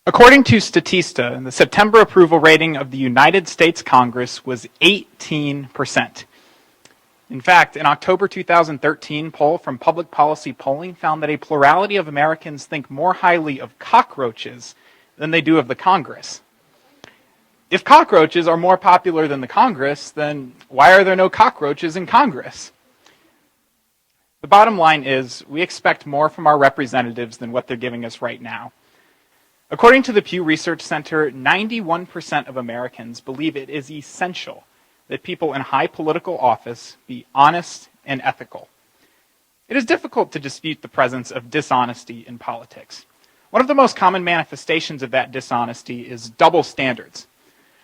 According to Statista, the September approval rating of the United States Congress was 18%. In fact, an October 2013 poll from Public Policy Polling found that a plurality of Americans think more highly of cockroaches than they do of the Congress. If cockroaches are more popular than the Congress, then why are there no cockroaches in Congress? The bottom line is, we expect more from our representatives than what they're giving us right now. According to the Pew Research Center, 91% of Americans believe it is essential that people in high political office be honest and ethical. It is difficult to dispute the presence of dishonesty in politics. One of the most common manifestations of that dishonesty is double standards.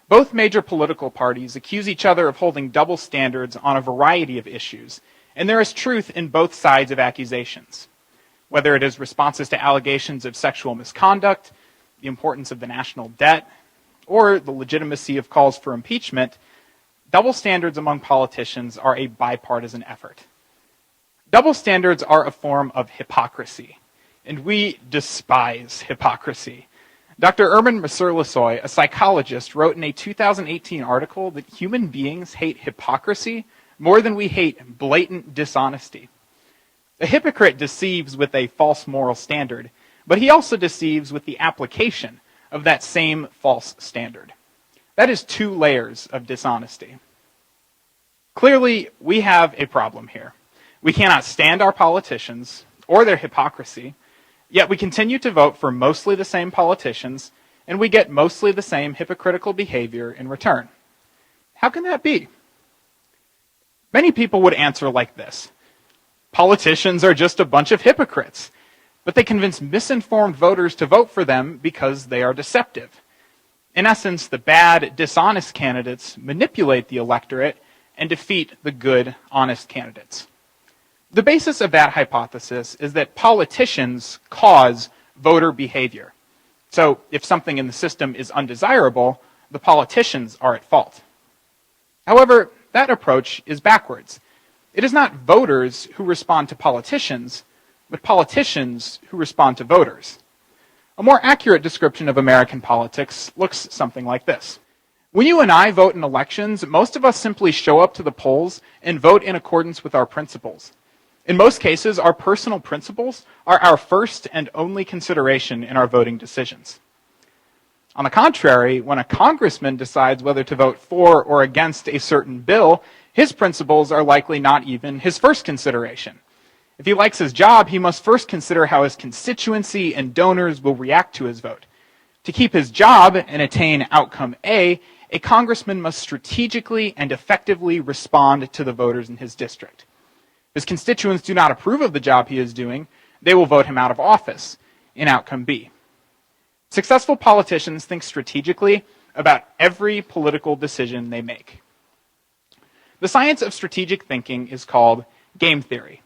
Both major political parties accuse each other of holding double standards on a variety of issues, and there is truth in both sides of accusations. Whether it is responses to allegations of sexual misconduct, the importance of the national debt, or the legitimacy of calls for impeachment, double standards among politicians are a bipartisan effort. Double standards are a form of hypocrisy, and we despise hypocrisy. Dr. Erman Masurlisoy, a psychologist, wrote in a 2018 article that human beings hate hypocrisy more than we hate blatant dishonesty. A hypocrite deceives with a false moral standard, but he also deceives with the application of that same false standard. That is two layers of dishonesty. Clearly, we have a problem here. We cannot stand our politicians or their hypocrisy, yet we continue to vote for mostly the same politicians, and we get mostly the same hypocritical behavior in return. How can that be? Many people would answer like this: politicians are just a bunch of hypocrites, but they convince misinformed voters to vote for them because they are deceptive. In essence, the bad, dishonest candidates manipulate the electorate and defeat the good, honest candidates. The basis of that hypothesis is that politicians cause voter behavior. So if something in the system is undesirable, the politicians are at fault. However, that approach is backwards. It is not voters who respond to politicians, but politicians who respond to voters. A more accurate description of American politics looks something like this. When you and I vote in elections, most of us simply show up to the polls and vote in accordance with our principles. In most cases, our personal principles are our first and only consideration in our voting decisions. On the contrary, when a congressman decides whether to vote for or against a certain bill, his principles are likely not even his first consideration. If he likes his job, he must first consider how his constituency and donors will react to his vote. To keep his job and attain outcome A congressman must strategically and effectively respond to the voters in his district. If his constituents do not approve of the job he is doing, they will vote him out of office in outcome B. Successful politicians think strategically about every political decision they make. The science of strategic thinking is called game theory.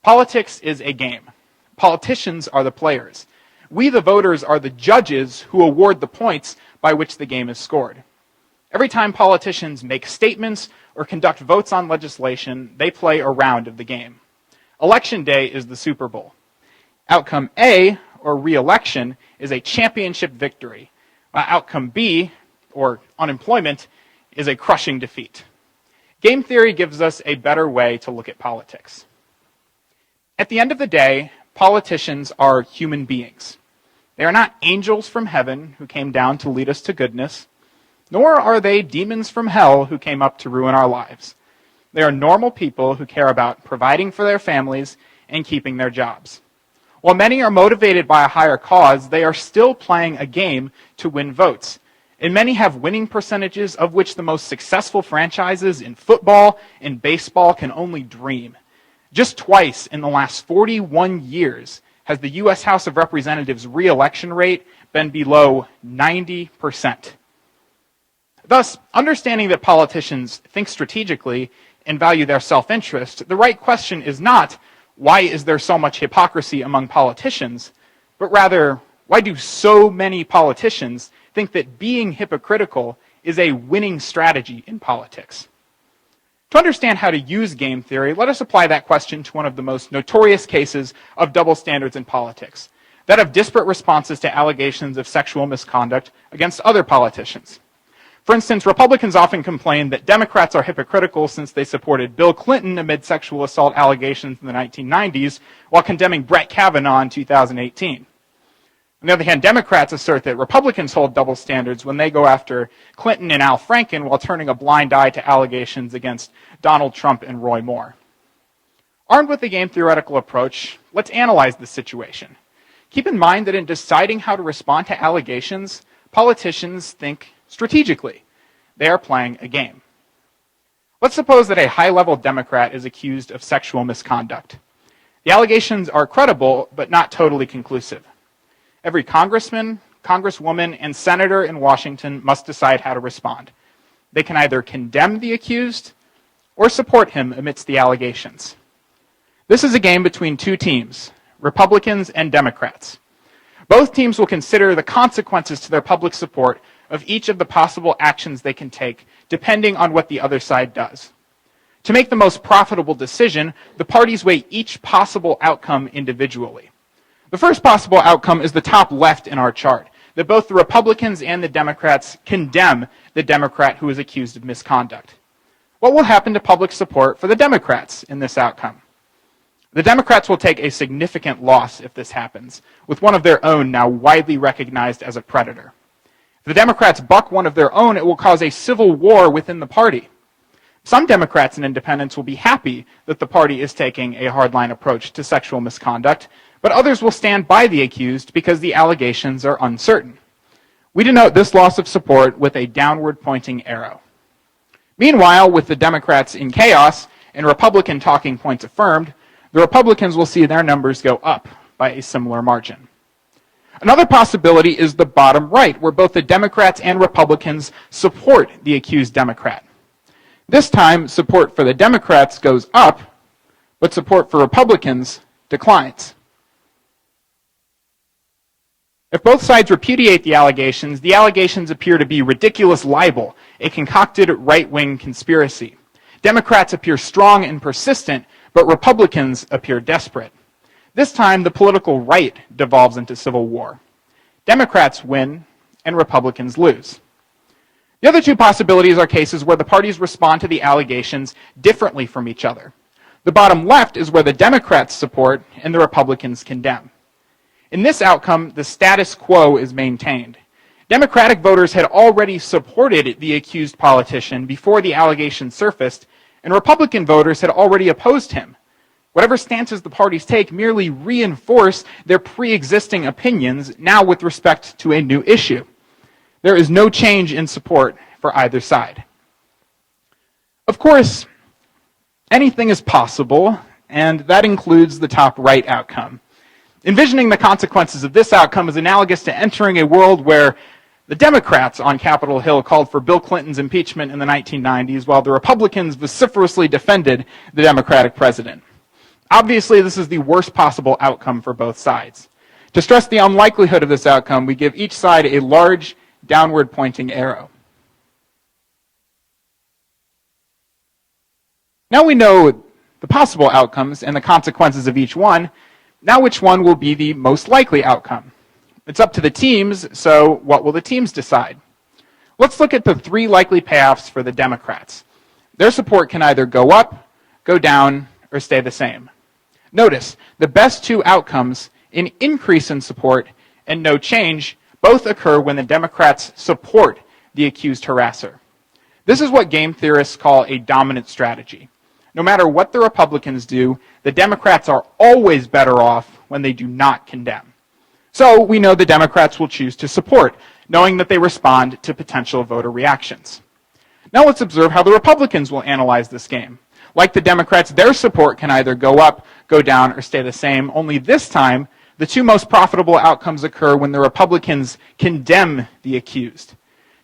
Politics is a game. Politicians are the players. We, the voters, are the judges who award the points by which the game is scored. Every time politicians make statements or conduct votes on legislation, they play a round of the game. Election day is the Super Bowl. Outcome A, or re-election, is a championship victory, while outcome B, or unemployment, is a crushing defeat. Game theory gives us a better way to look at politics. At the end of the day, politicians are human beings. They are not angels from heaven who came down to lead us to goodness, nor are they demons from hell who came up to ruin our lives. They are normal people who care about providing for their families and keeping their jobs. While many are motivated by a higher cause, they are still playing a game to win votes. And many have winning percentages of which the most successful franchises in football and baseball can only dream. Just twice in the last 41 years has the U.S. House of Representatives re-election rate been below 90%. Thus, understanding that politicians think strategically and value their self-interest, the right question is not, why is there so much hypocrisy among politicians, but rather, why do so many politicians think that being hypocritical is a winning strategy in politics? To understand how to use game theory, let us apply that question to one of the most notorious cases of double standards in politics, that have disparate responses to allegations of sexual misconduct against other politicians. For instance, Republicans often complain that Democrats are hypocritical since they supported Bill Clinton amid sexual assault allegations in the 1990s while condemning Brett Kavanaugh in 2018. On the other hand, Democrats assert that Republicans hold double standards when they go after Clinton and Al Franken while turning a blind eye to allegations against Donald Trump and Roy Moore. Armed with a game theoretical approach, let's analyze this situation. Keep in mind that in deciding how to respond to allegations, politicians think strategically. They are playing a game. Let's suppose that a high-level Democrat is accused of sexual misconduct. The allegations are credible, but not totally conclusive. Every congressman, congresswoman, and senator in Washington must decide how to respond. They can either condemn the accused or support him amidst the allegations. This is a game between two teams, Republicans and Democrats. Both teams will consider the consequences to their public support of each of the possible actions they can take, depending on what the other side does. To make the most profitable decision, the parties weigh each possible outcome individually. The first possible outcome is the top left in our chart, that both the Republicans and the Democrats condemn the Democrat who is accused of misconduct. What will happen to public support for the Democrats in this outcome? The Democrats will take a significant loss if this happens, with one of their own now widely recognized as a predator. If the Democrats buck one of their own, it will cause a civil war within the party. Some Democrats and independents will be happy that the party is taking a hardline approach to sexual misconduct, but others will stand by the accused because the allegations are uncertain. We denote this loss of support with a downward-pointing arrow. Meanwhile, with the Democrats in chaos and Republican talking points affirmed, the Republicans will see their numbers go up by a similar margin. Another possibility is the bottom right, where both the Democrats and Republicans support the accused Democrat. This time, support for the Democrats goes up, but support for Republicans declines. If both sides repudiate the allegations appear to be ridiculous libel, a concocted right-wing conspiracy. Democrats appear strong and persistent, but Republicans appear desperate. This time, the political right devolves into civil war. Democrats win, and Republicans lose. The other two possibilities are cases where the parties respond to the allegations differently from each other. The bottom left is where the Democrats support and the Republicans condemn. In this outcome, the status quo is maintained. Democratic voters had already supported the accused politician before the allegations surfaced, and Republican voters had already opposed him. Whatever stances the parties take merely reinforce their pre-existing opinions now with respect to a new issue. There is no change in support for either side. Of course, anything is possible, and that includes the top right outcome. Envisioning the consequences of this outcome is analogous to entering a world where the Democrats on Capitol Hill called for Bill Clinton's impeachment in the 1990s, while the Republicans vociferously defended the Democratic president. Obviously, this is the worst possible outcome for both sides. To stress the unlikelihood of this outcome, we give each side a large downward-pointing arrow. Now we know the possible outcomes and the consequences of each one. Now which one will be the most likely outcome? It's up to the teams, so what will the teams decide? Let's look at the three likely payoffs for the Democrats. Their support can either go up, go down, or stay the same. Notice, the best two outcomes, an increase in support and no change, both occur when the Democrats support the accused harasser. This is what game theorists call a dominant strategy. No matter what the Republicans do, the Democrats are always better off when they do not condemn. So we know the Democrats will choose to support, knowing that they respond to potential voter reactions. Now let's observe how the Republicans will analyze this game. Like the Democrats, their support can either go up, go down, or stay the same, only this time, the two most profitable outcomes occur when the Republicans condemn the accused.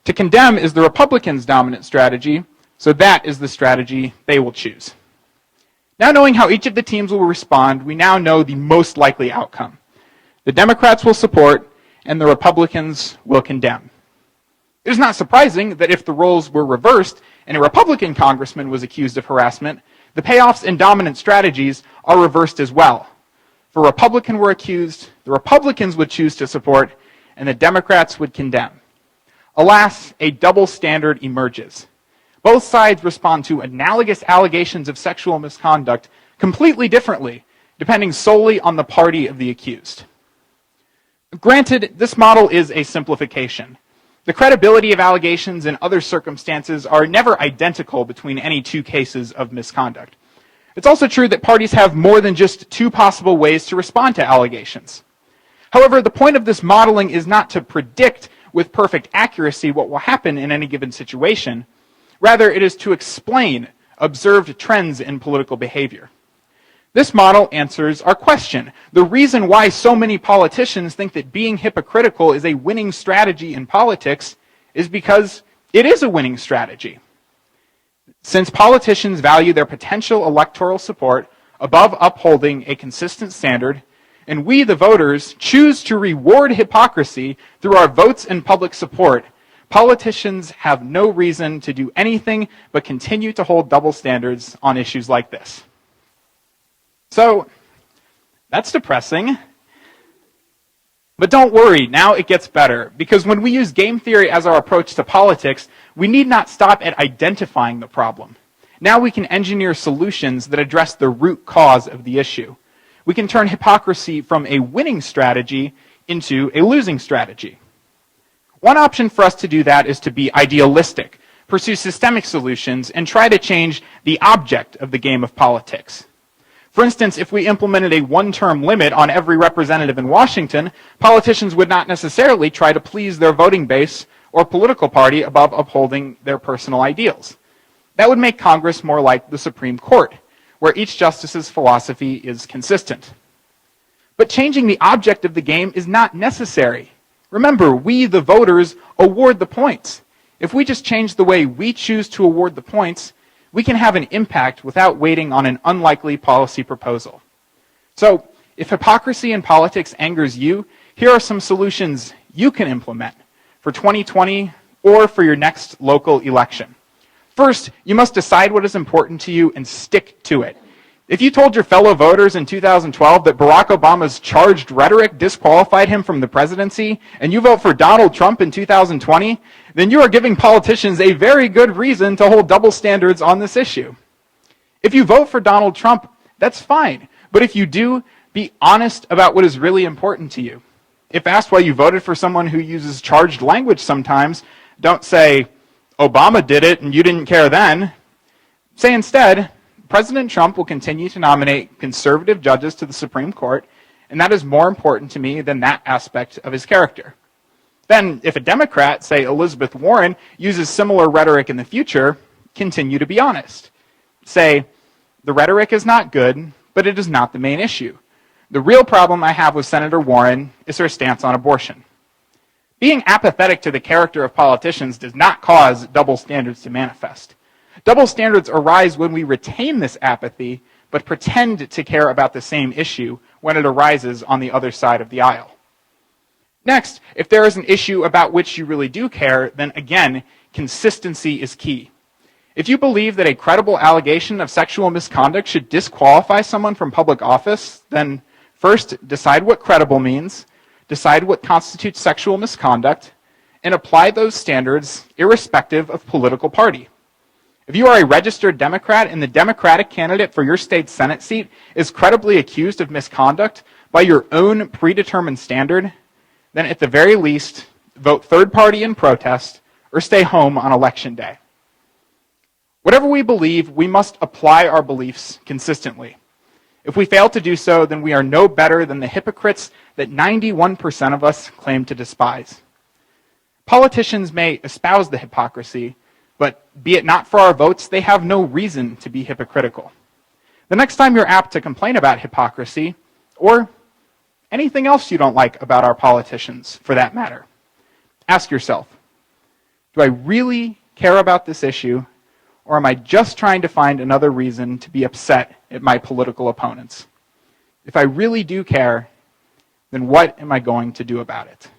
To condemn is the Republicans' dominant strategy, so that is the strategy they will choose. Now knowing how each of the teams will respond, we now know the most likely outcome. The Democrats will support, and the Republicans will condemn. It is not surprising that if the roles were reversed and a Republican congressman was accused of harassment, the payoffs and dominant strategies are reversed as well. If a Republican were accused, the Republicans would choose to support, and the Democrats would condemn. Alas, a double standard emerges. Both sides respond to analogous allegations of sexual misconduct completely differently, depending solely on the party of the accused. Granted, this model is a simplification. The credibility of allegations in other circumstances are never identical between any two cases of misconduct. It's also true that parties have more than just two possible ways to respond to allegations. However, the point of this modeling is not to predict with perfect accuracy what will happen in any given situation. Rather, it is to explain observed trends in political behavior. This model answers our question. The reason why so many politicians think that being hypocritical is a winning strategy in politics is because it is a winning strategy. Since politicians value their potential electoral support above upholding a consistent standard, and we, the voters, choose to reward hypocrisy through our votes and public support, politicians have no reason to do anything but continue to hold double standards on issues like this. So, that's depressing. But don't worry, now it gets better, because when we use game theory as our approach to politics, we need not stop at identifying the problem. Now we can engineer solutions that address the root cause of the issue. We can turn hypocrisy from a winning strategy into a losing strategy. One option for us to do that is to be idealistic, pursue systemic solutions, and try to change the object of the game of politics. For instance, if we implemented a one-term limit on every representative in Washington, politicians would not necessarily try to please their voting base or political party above upholding their personal ideals. That would make Congress more like the Supreme Court, where each justice's philosophy is consistent. But changing the object of the game is not necessary. Remember, we, the voters, award the points. If we just change the way we choose to award the points, we can have an impact without waiting on an unlikely policy proposal. So, if hypocrisy in politics angers you, here are some solutions you can implement for 2020 or for your next local election. First, you must decide what is important to you and stick to it. If you told your fellow voters in 2012 that Barack Obama's charged rhetoric disqualified him from the presidency, and you vote for Donald Trump in 2020, then you are giving politicians a very good reason to hold double standards on this issue. If you vote for Donald Trump, that's fine. But if you do, be honest about what is really important to you. If asked why you voted for someone who uses charged language sometimes, don't say, Obama did it and you didn't care then. Say instead, President Trump will continue to nominate conservative judges to the Supreme Court, and that is more important to me than that aspect of his character. Then, if a Democrat, say Elizabeth Warren, uses similar rhetoric in the future, continue to be honest. Say, the rhetoric is not good, but it is not the main issue. The real problem I have with Senator Warren is her stance on abortion. Being apathetic to the character of politicians does not cause double standards to manifest. Double standards arise when we retain this apathy, but pretend to care about the same issue when it arises on the other side of the aisle. Next, if there is an issue about which you really do care, then again, consistency is key. If you believe that a credible allegation of sexual misconduct should disqualify someone from public office, then first, decide what credible means, decide what constitutes sexual misconduct, and apply those standards irrespective of political party. If you are a registered Democrat and the Democratic candidate for your state's Senate seat is credibly accused of misconduct by your own predetermined standard, then at the very least, vote third party in protest or stay home on election day. Whatever we believe, we must apply our beliefs consistently. If we fail to do so, then we are no better than the hypocrites that 91% of us claim to despise. Politicians may espouse the hypocrisy, but be it not for our votes, they have no reason to be hypocritical. The next time you're apt to complain about hypocrisy, or anything else you don't like about our politicians, for that matter, ask yourself, do I really care about this issue, or am I just trying to find another reason to be upset at my political opponents? If I really do care, then what am I going to do about it?